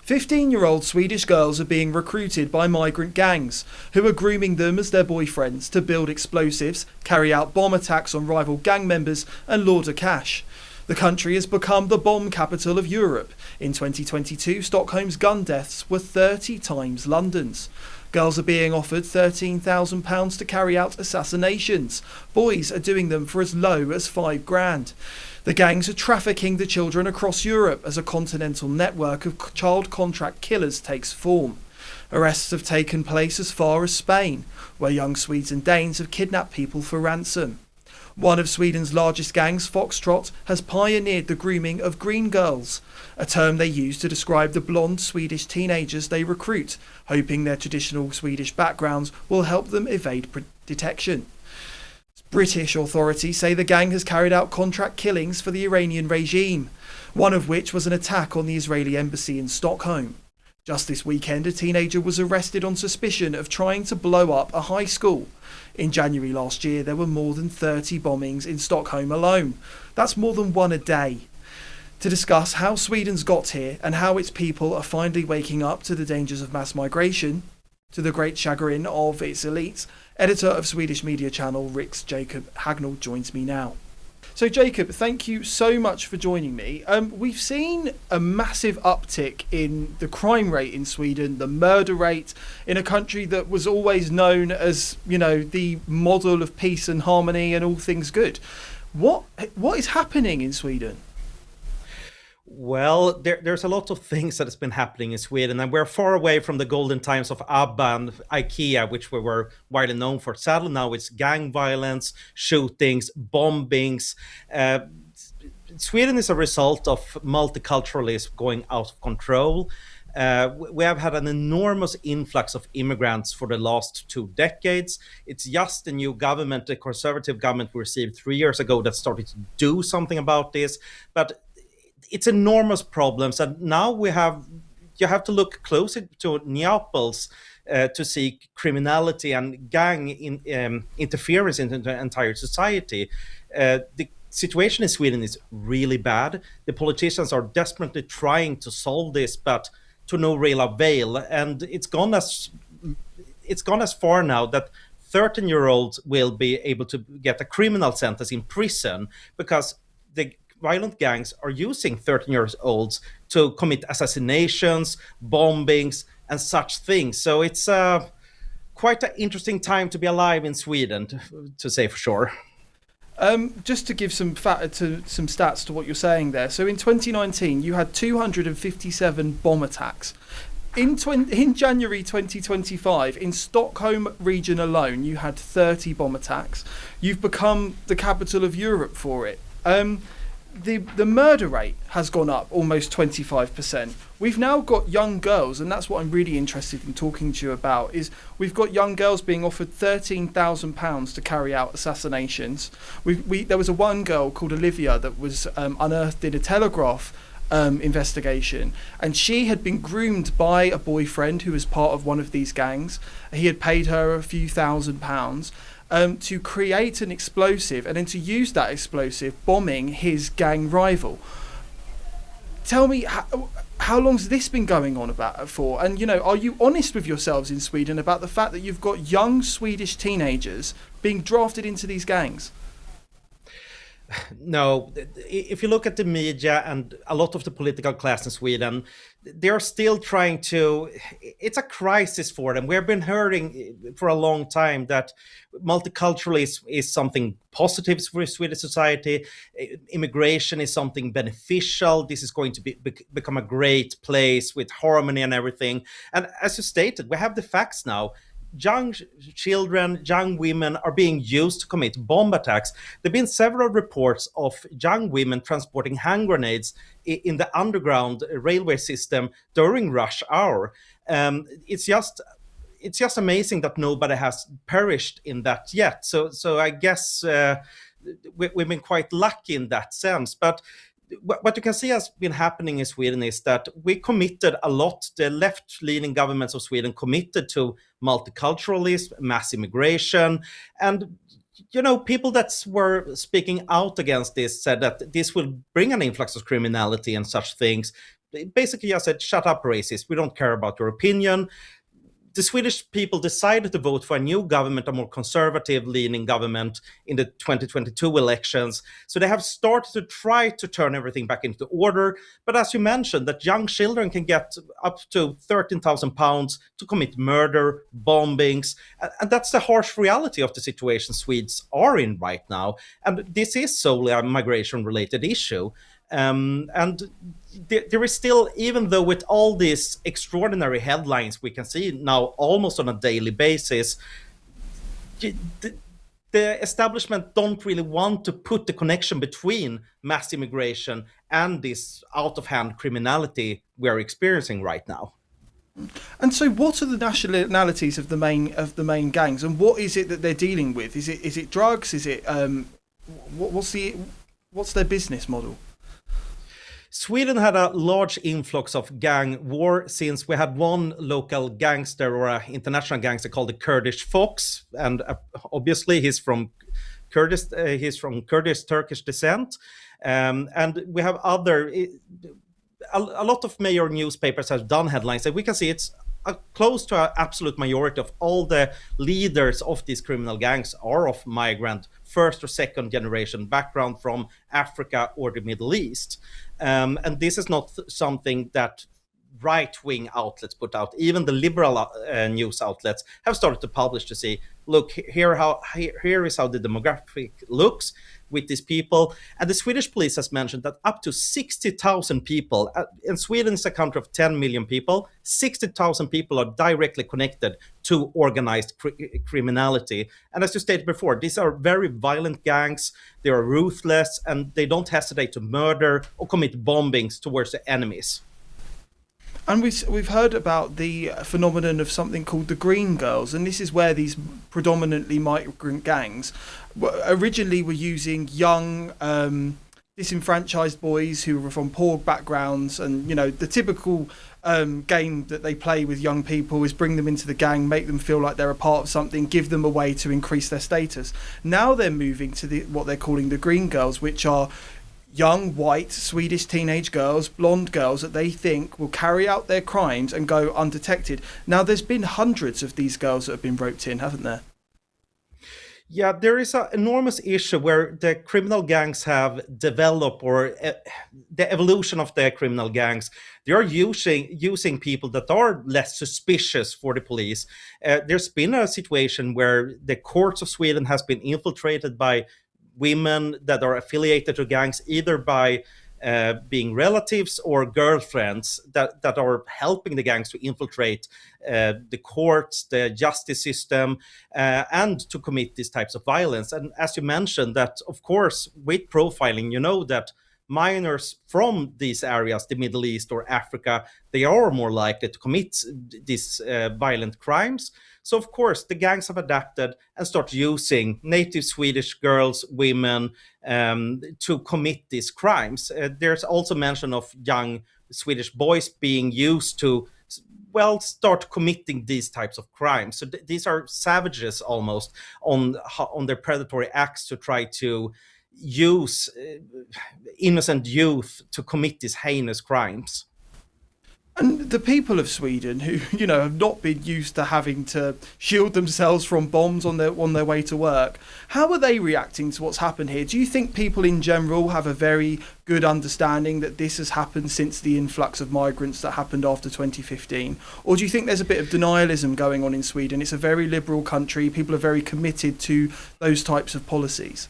15-year-old Swedish girls are being recruited by migrant gangs, who are grooming them as their boyfriends to build explosives, carry out bomb attacks on rival gang members, and launder cash. The country has become the bomb capital of Europe. In 2022, Stockholm's gun deaths were 30 times London's. Girls are being offered £13,000 to carry out assassinations. Boys are doing them for as low as £5,000. The gangs are trafficking the children across Europe as a continental network of child contract killers takes form. Arrests have taken place as far as Spain, where young Swedes and Danes have kidnapped people for ransom. One of Sweden's largest gangs, Foxtrot, has pioneered the grooming of green girls, a term they use to describe the blonde Swedish teenagers they recruit, hoping their traditional Swedish backgrounds will help them evade detection. British authorities say the gang has carried out contract killings for the Iranian regime, one of which was an attack on the Israeli embassy in Stockholm. Just this weekend, a teenager was arrested on suspicion of trying to blow up a high school. In January last year, there were more than 30 bombings in Stockholm alone. That's more than one a day. To discuss how Sweden's got here and how its people are finally waking up to the dangers of mass migration, to the great chagrin of its elites, editor of Swedish media channel Riks Jacob Hagnell joins me now. So Jacob, thank you so much for joining me. We've seen a massive uptick in the crime rate in Sweden, the murder rate in a country that was always known as, the model of peace and harmony and all things good. What is happening in Sweden? Well, there's a lot of things that has been happening in Sweden, and we're far away from the golden times of ABBA and IKEA, which we were widely known for. Sadly, now it's gang violence, shootings, bombings. Sweden is a result of multiculturalism going out of control. We have had an enormous influx of immigrants for the last 2 decades. It's just the new government, the conservative government we received 3 years ago, that started to do something about this. But it's enormous problems, and now you have to look closer to Neapels to see criminality and gang interference into the entire society. The situation in Sweden is really bad. The politicians are desperately trying to solve this, but to no real avail. And it's gone as far now that 13-year-olds will be able to get a criminal sentence in prison because the violent gangs are using 13-year-olds to commit assassinations, bombings, and such things. So it's quite an interesting time to be alive in Sweden, to say for sure. Just to give some stats to what you're saying there. So in 2019, you had 257 bomb attacks. In January 2025, in Stockholm region alone, you had 30 bomb attacks. You've become the capital of Europe for it. The murder rate has gone up almost 25%. We've now got young girls, and that's what I'm really interested in talking to you about, is we've got young girls being offered £13,000 to carry out assassinations. There was one girl called Olivia that was unearthed in a Telegraph investigation, and she had been groomed by a boyfriend who was part of one of these gangs. He had paid her a few £1,000s to create an explosive and then to use that explosive bombing his gang rival. Tell me, how long's this been going on for? And, are you honest with yourselves in Sweden about the fact that you've got young Swedish teenagers being drafted into these gangs? No, if you look at the media and a lot of the political class in Sweden, they're still trying to, it's a crisis for them. We've been hearing for a long time that multiculturalism is something positive for Swedish society. Immigration is something beneficial. This is going to become a great place with harmony and everything. And as you stated, we have the facts now. Young children, young women are being used to commit bomb attacks. There have been several reports of young women transporting hand grenades in the underground railway system during rush hour. It's just amazing that nobody has perished in that yet. So I guess we've been quite lucky in that sense. But what you can see has been happening in Sweden is that we committed a lot. The left-leaning governments of Sweden committed to multiculturalism, mass immigration, and people that were speaking out against this said that this will bring an influx of criminality and such things. basically just said, shut up, racist. We don't care about your opinion. The Swedish people decided to vote for a new government, a more conservative-leaning government in the 2022 elections. So they have started to try to turn everything back into order. But as you mentioned, that young children can get up to £13,000 to commit murder, bombings. And that's the harsh reality of the situation Swedes are in right now. And this is solely a migration-related issue. And there is still, even though with all these extraordinary headlines we can see now almost on a daily basis, the establishment don't really want to put the connection between mass immigration and this out-of-hand criminality we're experiencing right now. And so, what are the nationalities of the main gangs, and what is it that they're dealing with? Is it drugs? Is it what's their business model? Sweden had a large influx of gang war since we had one local gangster or an international gangster called the Kurdish Fox, and obviously he's from Kurdish Turkish descent, and we have a lot of major newspapers have done headlines, and we can see it's close to an absolute majority of all the leaders of these criminal gangs are of migrant first or second generation background from Africa or the Middle East. And this is not something that right-wing outlets put out. Even the liberal news outlets have started to publish to say, look, here is how the demographic looks with these people. And the Swedish police has mentioned that up to 60,000 people, and Sweden is a country of 10 million people, 60,000 people are directly connected to organized criminality. And as you stated before, these are very violent gangs, they are ruthless, and they don't hesitate to murder or commit bombings towards the enemies. And we've heard about the phenomenon of something called the Green Girls, and this is where these predominantly migrant gangs originally were using young, disenfranchised boys who were from poor backgrounds, and the typical game that they play with young people is bring them into the gang, make them feel like they're a part of something, give them a way to increase their status. Now they're moving to what they're calling the Green Girls, which are young, white, Swedish teenage girls, blonde girls that they think will carry out their crimes and go undetected. Now, there's been hundreds of these girls that have been roped in, haven't there? Yeah, there is an enormous issue where the criminal gangs have developed, or the evolution of the criminal gangs. They are using people that are less suspicious for the police. There's been a situation where the courts of Sweden has been infiltrated by women that are affiliated to gangs, either by being relatives or girlfriends that are helping the gangs to infiltrate the courts, the justice system, and to commit these types of violence. And as you mentioned, that of course, with profiling, that minors from these areas, the Middle East or Africa, they are more likely to commit these violent crimes. So, of course, the gangs have adapted and start using native Swedish girls, women, to commit these crimes. There's also mention of young Swedish boys being used to, start committing these types of crimes. So these are savages almost on their predatory acts to try to use innocent youth to commit these heinous crimes. And the people of Sweden who, have not been used to having to shield themselves from bombs on their way to work, how are they reacting to what's happened here? Do you think people in general have a very good understanding that this has happened since the influx of migrants that happened after 2015? Or do you think there's a bit of denialism going on in Sweden? It's a very liberal country. People are very committed to those types of policies.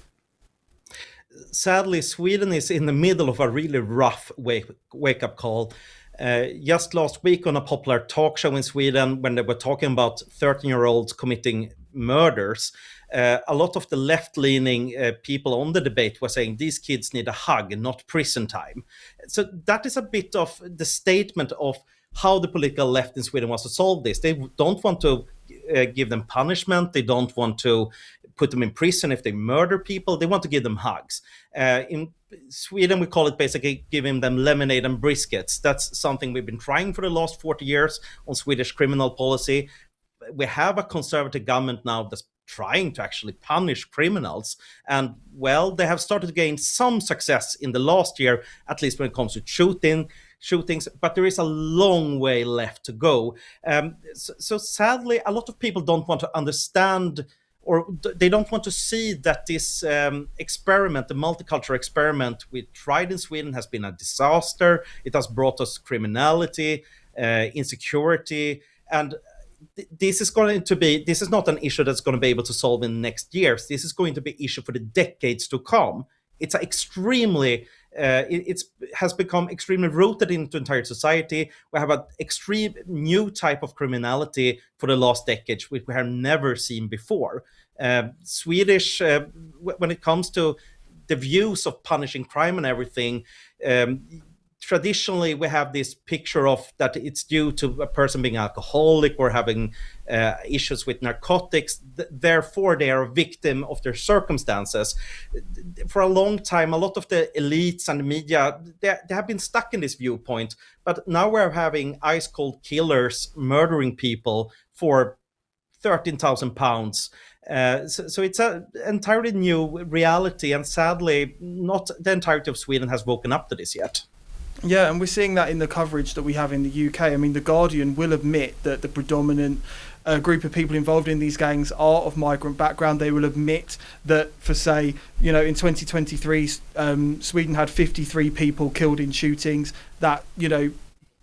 Sadly, Sweden is in the middle of a really rough wake-up call. Just last week on a popular talk show in Sweden, when they were talking about 13-year-olds committing murders, a lot of the left-leaning people on the debate were saying these kids need a hug, not prison time. So that is a bit of the statement of how the political left in Sweden wants to solve this. They don't want to give them punishment. They don't want to put them in prison if they murder people. They want to give them hugs. In Sweden, we call it basically giving them lemonade and biscuits. That's something we've been trying for the last 40 years on Swedish criminal policy. We have a conservative government now that's trying to actually punish criminals. And, they have started to gain some success in the last year, at least when it comes to shootings, but there is a long way left to go. So sadly, a lot of people don't want to understand, or they don't want to see that this experiment, the multicultural experiment we tried in Sweden, has been a disaster. It has brought us criminality, insecurity, and this is not an issue that's going to be able to solve in the next years. This is going to be an issue for the decades to come. It's it has become extremely rooted into entire society. We have an extreme new type of criminality for the last decade, which we have never seen before. Swedish, when it comes to the views of punishing crime and everything, traditionally we have this picture of that it's due to a person being alcoholic or having issues with narcotics. Therefore, they are a victim of their circumstances. For a long time, a lot of the elites and the media, they have been stuck in this viewpoint. But now we're having ice cold killers murdering people for £13,000. So it's an entirely new reality, and sadly, not the entirety of Sweden has woken up to this yet. Yeah, and we're seeing that in the coverage that we have in the UK. I mean, The Guardian will admit that the predominant group of people involved in these gangs are of migrant background. They will admit that, for say, in 2023, Sweden had 53 people killed in shootings, that,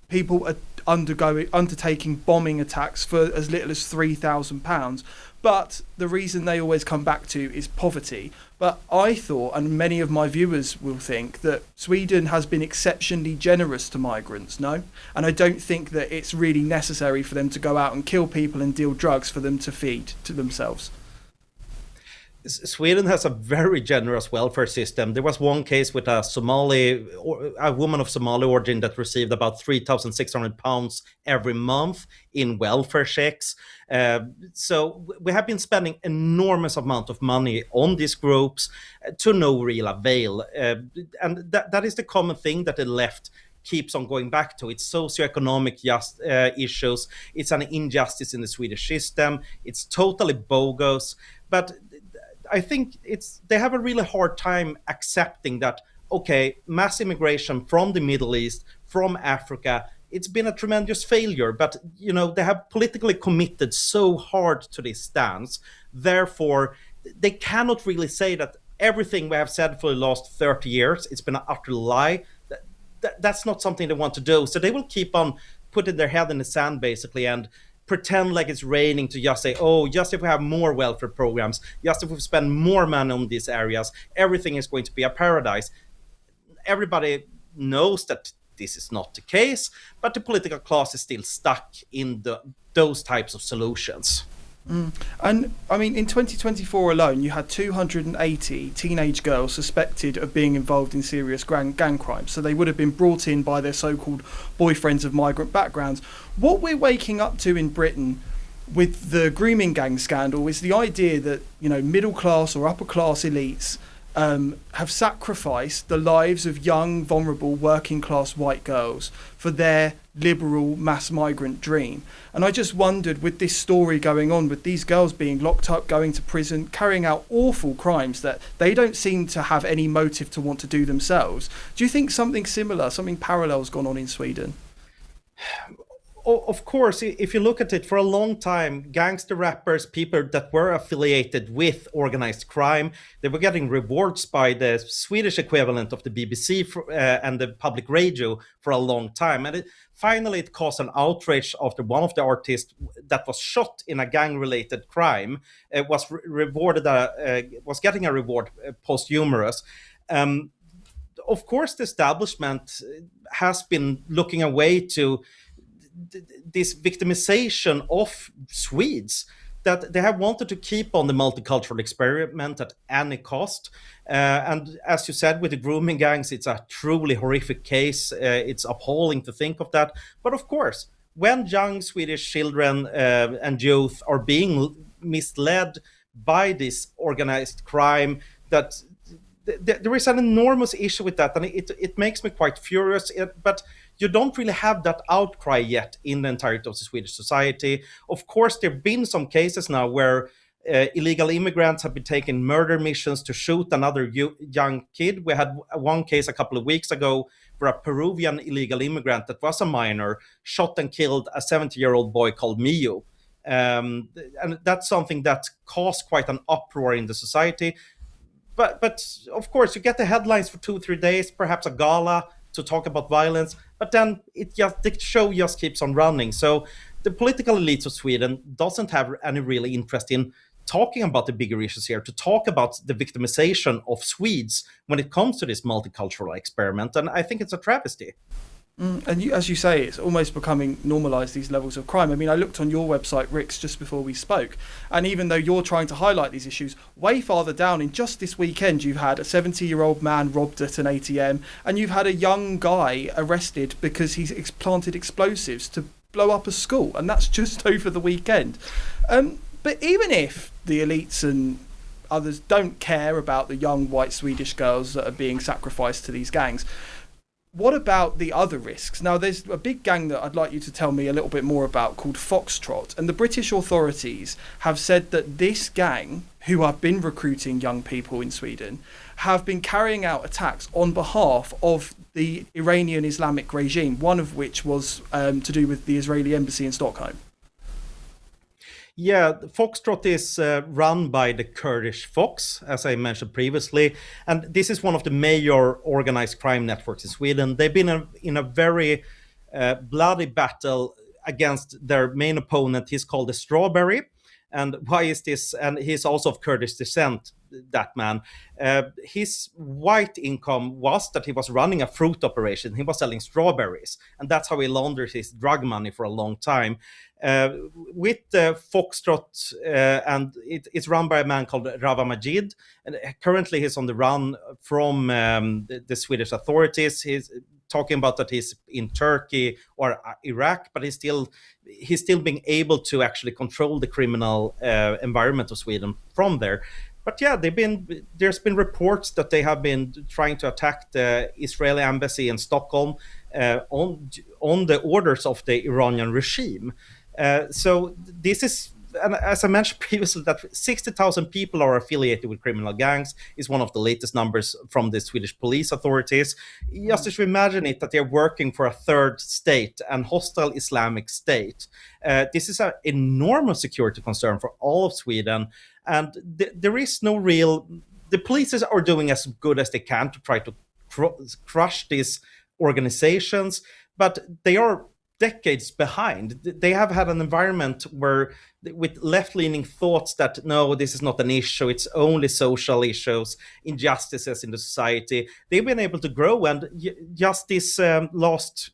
people are undertaking bombing attacks for as little as £3,000. But the reason they always come back to is poverty. But I thought, and many of my viewers will think, that Sweden has been exceptionally generous to migrants, no? And I don't think that it's really necessary for them to go out and kill people and deal drugs for them to feed to themselves. Sweden has a very generous welfare system. There was one case with a woman of Somali origin that received about £3,600 every month in welfare checks. So we have been spending enormous amount of money on these groups to no real avail. And that is the common thing that the left keeps on going back to. It's socioeconomic issues. It's an injustice in the Swedish system. It's totally bogus. But I think they have a really hard time accepting that, okay, mass immigration from the Middle East, from Africa, it's been a tremendous failure, but they have politically committed so hard to this stance. Therefore, they cannot really say that everything we have said for the last 30 years, it's been an utter lie. That's not something they want to do. So they will keep on putting their head in the sand, basically, and pretend like it's raining to just say, just if we have more welfare programs, just if we spend more money on these areas, everything is going to be a paradise. Everybody knows that this is not the case, but the political class is still stuck in those types of solutions. And I mean, in 2024 alone, you had 280 teenage girls suspected of being involved in serious gang crimes. So they would have been brought in by their so-called boyfriends of migrant backgrounds. What we're waking up to in Britain with the grooming gang scandal is the idea that, middle class or upper class elites have sacrificed the lives of young, vulnerable, working class white girls for their liberal mass migrant dream. And I just wondered, with this story going on, with these girls being locked up, going to prison, carrying out awful crimes that they don't seem to have any motive to want to do themselves, do you think something similar, something parallel has gone on in Sweden? Of course, if you look at it, for a long time, gangster rappers, people that were affiliated with organized crime, they were getting rewards by the Swedish equivalent of the BBC and the public radio for a long time. And finally, it caused an outrage after one of the artists that was shot in a gang-related crime was getting a reward posthumous. Of course, the establishment has been looking away to this victimization of Swedes, that they have wanted to keep on the multicultural experiment at any cost. And as you said, with the grooming gangs, it's a truly horrific case. It's appalling to think of that. But of course, when young Swedish children and youth are being misled by this organized crime, that there is an enormous issue with that, and it makes me quite furious. But you don't really have that outcry yet in the entirety of the Swedish society. Of course, there have been some cases now where Illegal immigrants have been taking murder missions to shoot another young kid. We had one case a couple of weeks ago where a Peruvian illegal immigrant that was a minor shot and killed a 70-year-old boy called Mio. And that's something that caused quite an uproar in the society. But of course, you get the headlines for 2-3 days, perhaps a gala to talk about violence, but then the show just keeps on running. So the political elites of Sweden doesn't have any really interest in talking about the bigger issues here, to talk about the victimization of Swedes when it comes to this multicultural experiment. And I think it's a travesty. And as you say, it's almost becoming normalised, these levels of crime. I mean, I looked on your website, Riks, just before we spoke, and even though you're trying to highlight these issues, way farther down, in just this weekend, you've had a 70-year-old man robbed at an ATM, and you've had a young guy arrested because he's planted explosives to blow up a school, and that's just over the weekend. But even if the elites and others don't care about the young white Swedish girls that are being sacrificed to these gangs, what about the other risks? Now, there's a big gang that I'd like you to tell me a little bit more about called Foxtrot. And the British authorities have said that this gang, who have been recruiting young people in Sweden, have been carrying out attacks on behalf of the Iranian Islamic regime, one of which was to do with the Israeli embassy in Stockholm. Yeah, Foxtrot is run by the Kurdish Fox, as I mentioned previously, and this is one of the major organized crime networks in Sweden. They've been in a very bloody battle against their main opponent. He's called the Strawberry. And why is this? And he's also of Kurdish descent, that man. His white income was that he was running a fruit operation. He was selling strawberries. And that's how he laundered his drug money for a long time. With Foxtrot, and it's run by a man called Rava Majid. And currently he's on the run from the Swedish authorities. He's talking about that he's in Turkey or Iraq, but he's still being able to actually control the criminal environment of Sweden from there. But yeah, there's been reports that they have been trying to attack the Israeli embassy in Stockholm on the orders of the Iranian regime. So this is, and as I mentioned previously, that 60,000 people are affiliated with criminal gangs is one of the latest numbers from the Swedish police authorities. Just as you imagine it, that they're working for a third state, an hostile Islamic state. This is an enormous security concern for all of Sweden. And there is no real... The police are doing as good as they can to try to crush these organizations, but they are decades behind. They have had an environment where, with left-leaning thoughts that, no, this is not an issue, it's only social issues, injustices in the society, they've been able to grow. And just this last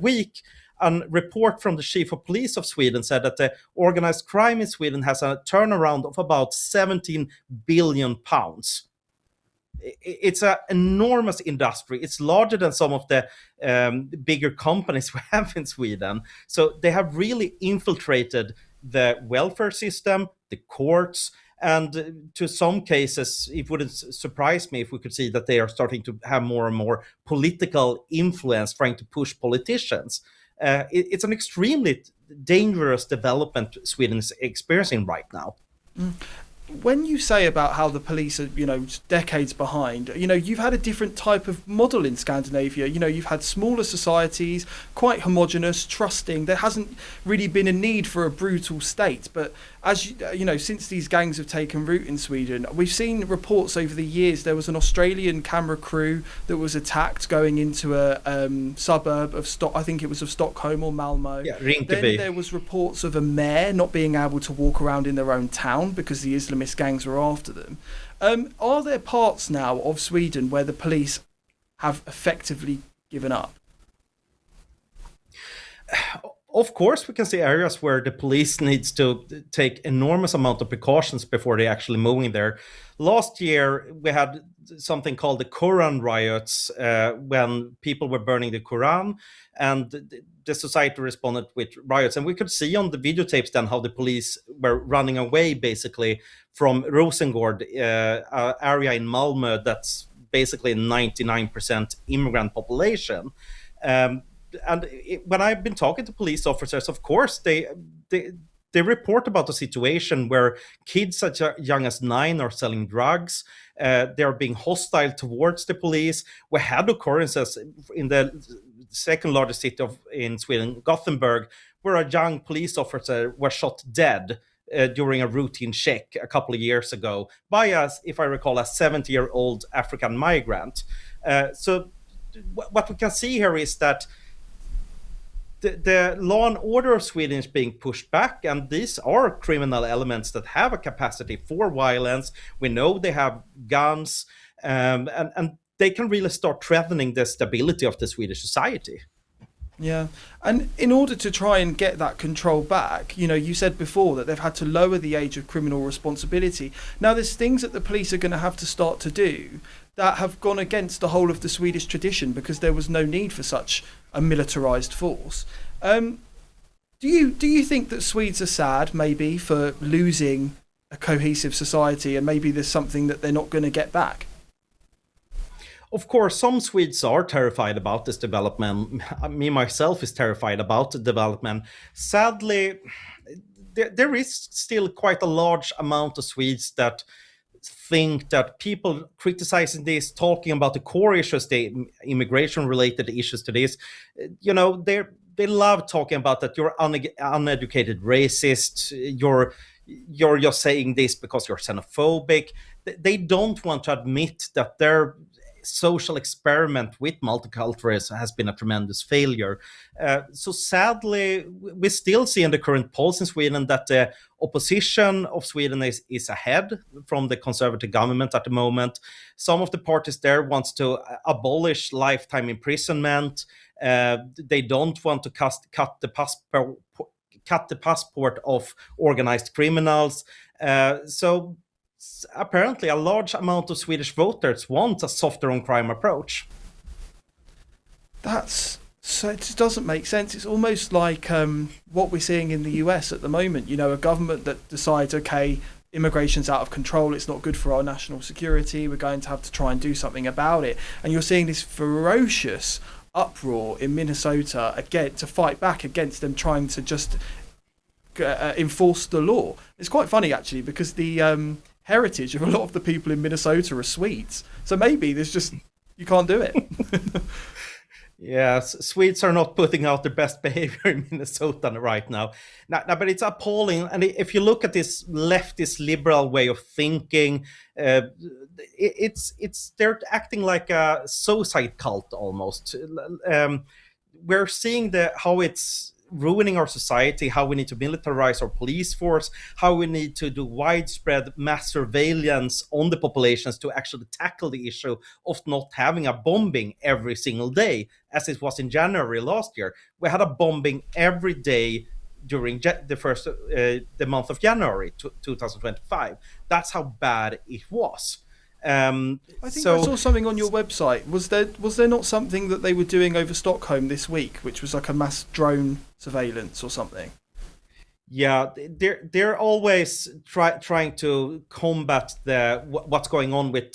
week, a report from the chief of police of Sweden said that the organized crime in Sweden has a turnaround of about 17 billion pounds. It's an enormous industry. It's larger than some of the bigger companies we have in Sweden. So they have really infiltrated the welfare system, the courts, and to some cases, it wouldn't surprise me if we could see that they are starting to have more and more political influence, trying to push politicians. It's an extremely dangerous development Sweden is experiencing right now. When you say about how the police are, decades behind, you've had a different type of model in Scandinavia. You've had smaller societies, quite homogenous, trusting. There hasn't really been a need for a brutal state. But as since these gangs have taken root in Sweden, we've seen reports over the years. There was an Australian camera crew that was attacked going into a suburb of I think it was of Stockholm or Malmo. Yeah, Rinkeby. Then there was reports of a mayor not being able to walk around in their own town because the Islamist gangs were after them. Are there parts now of Sweden where the police have effectively given up? Of course, we can see areas where the police needs to take enormous amount of precautions before they actually move in there. Last year, we had something called the Koran riots when people were burning the Koran, and the society responded with riots. And we could see on the videotapes then how the police were running away basically from Rosengård, area in Malmö that's basically 99% immigrant population. When I've been talking to police officers, of course, they they report about a situation where kids as young as 9 are selling drugs. They are being hostile towards the police. We had occurrences in the second largest city in Sweden, Gothenburg, where a young police officer was shot dead during a routine check a couple of years ago by us, if I recall, a 70-year-old African migrant. So what we can see here is that the law and order of Sweden is being pushed back, and these are criminal elements that have a capacity for violence. We know they have guns, and they can really start threatening the stability of the Swedish society. Yeah, and in order to try and get that control back, you said before that they've had to lower the age of criminal responsibility. Now, there's things that the police are going to have to start to do that have gone against the whole of the Swedish tradition, because there was no need for such a militarised force. Do you think that Swedes are sad, maybe, for losing a cohesive society, and maybe there's something that they're not going to get back? Of course, some Swedes are terrified about this development. Me, myself, is terrified about the development. Sadly, there is still quite a large amount of Swedes that think that people criticizing this, talking about the core issues, the immigration-related issues to this, they love talking about that you're uneducated racist, you're just saying this because you're xenophobic. They don't want to admit that their social experiment with multiculturalism has been a tremendous failure. So sadly, we still see in the current polls in Sweden that the opposition of Sweden is ahead from the conservative government at the moment. Some of the parties there wants to abolish lifetime imprisonment. They don't want to cut the passport of organized criminals. So apparently a large amount of Swedish voters want a softer on crime approach. So it doesn't make sense. It's almost like what we're seeing in the US at the moment. A government that decides, okay, immigration's out of control, it's not good for our national security, we're going to have to try and do something about it. And you're seeing this ferocious uproar in Minnesota again to fight back against them trying to just enforce the law. It's quite funny, actually, because the heritage of a lot of the people in Minnesota are Swedes. So maybe you can't do it. Yes, Swedes are not putting out their best behavior in Minnesota right now. But it's appalling. And if you look at this leftist liberal way of thinking, they're acting like a suicide cult almost. We're seeing how it's ruining our society, how we need to militarize our police force, how we need to do widespread mass surveillance on the populations to actually tackle the issue of not having a bombing every single day, as it was in January last year. We had a bombing every day during the month of January 2025. That's how bad it was. I think I saw something on your website. Was there not something that they were doing over Stockholm this week, which was like a mass drone surveillance or something? Yeah, they're always trying to combat what's going on with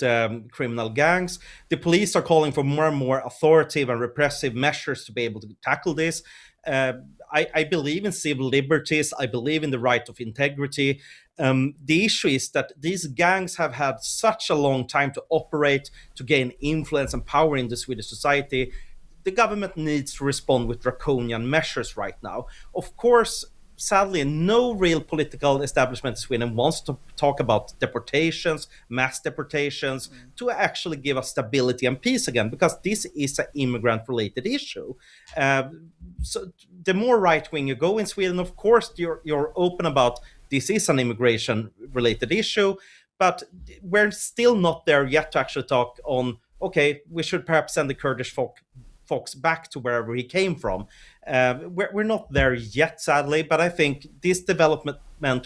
criminal gangs. The police are calling for more and more authoritative and repressive measures to be able to tackle this. I believe in civil liberties. I believe in the right of integrity. The issue is that these gangs have had such a long time to operate, to gain influence and power in the Swedish society. The government needs to respond with draconian measures right now. Of course, sadly, no real political establishment in Sweden wants to talk about deportations, mass deportations, to actually give us stability and peace again, because this is an immigrant-related issue. So the more right-wing you go in Sweden, of course, you're open about this is an immigration-related issue, but we're still not there yet to actually talk on, okay, we should perhaps send the Kurdish Fox back to wherever he came from. We're not there yet, sadly, but I think this development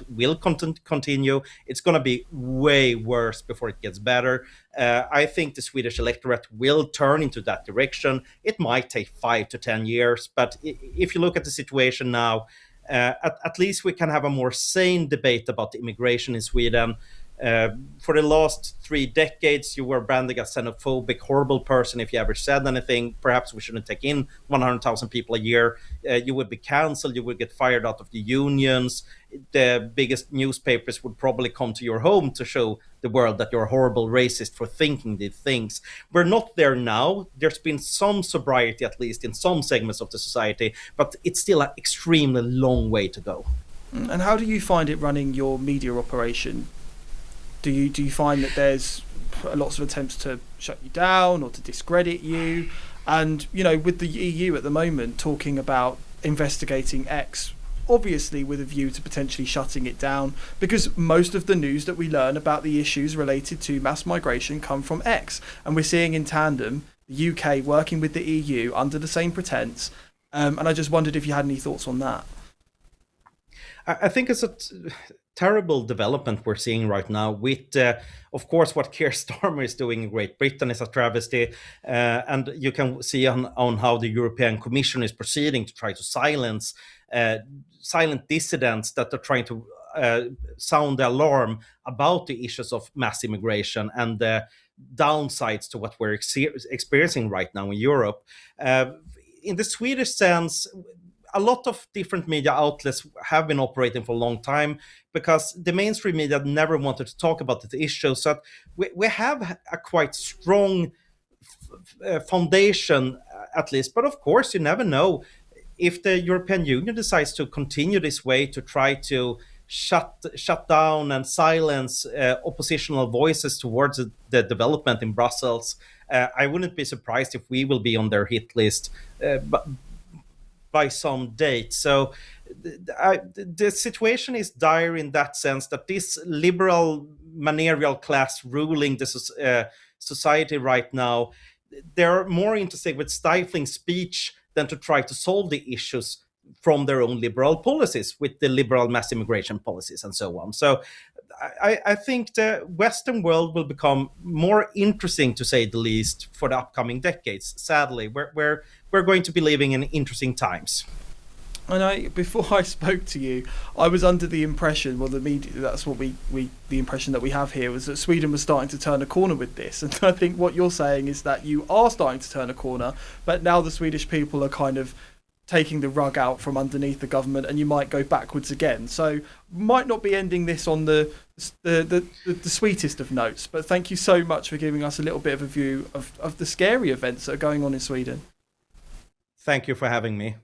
will continue. It's going to be way worse before it gets better. I think the Swedish electorate will turn into that direction. It might take 5 to 10 years, but if you look at the situation now, at least we can have a more sane debate about the immigration in Sweden. For the last 3 decades, you were branded as xenophobic, horrible person if you ever said anything. Perhaps we shouldn't take in 100,000 people a year. You would be cancelled. You would get fired out of the unions. The biggest newspapers would probably come to your home to show the world that you're a horrible racist for thinking these things. We're not there now. There's been some sobriety, at least in some segments of the society, but it's still an extremely long way to go. And how do you find it running your media operation? Do you find that there's lots of attempts to shut you down or to discredit you? And, with the EU at the moment talking about investigating X, obviously with a view to potentially shutting it down, because most of the news that we learn about the issues related to mass migration come from X. And we're seeing in tandem the UK working with the EU under the same pretense. And I just wondered if you had any thoughts on that. I think it's a terrible development we're seeing right now with, of course, what Keir Starmer is doing in Great Britain is a travesty. And you can see on how the European Commission is proceeding to try to silent dissidents that are trying to sound the alarm about the issues of mass immigration and the downsides to what we're experiencing right now in Europe. In the Swedish sense, a lot of different media outlets have been operating for a long time because the mainstream media never wanted to talk about the issue. So we have a quite strong foundation, at least. But of course, you never know. If the European Union decides to continue this way to try to shut down and silence oppositional voices towards the development in Brussels, I wouldn't be surprised if we will be on their hit list by some date. So the situation is dire in that sense that this liberal managerial class ruling this society right now, they're more interested with stifling speech than to try to solve the issues from their own liberal policies with the liberal mass immigration policies and so on. So I think the Western world will become more interesting, to say the least, for the upcoming decades. Sadly, we're going to be living in interesting times. And before I spoke to you, I was under the impression, well, the media, that's what the impression that we have here was that Sweden was starting to turn a corner with this. And I think what you're saying is that you are starting to turn a corner, but now the Swedish people are kind of taking the rug out from underneath the government, and you might go backwards again. So might not be ending this on the sweetest of notes, but thank you so much for giving us a little bit of a view of the scary events that are going on in Sweden. Thank you for having me.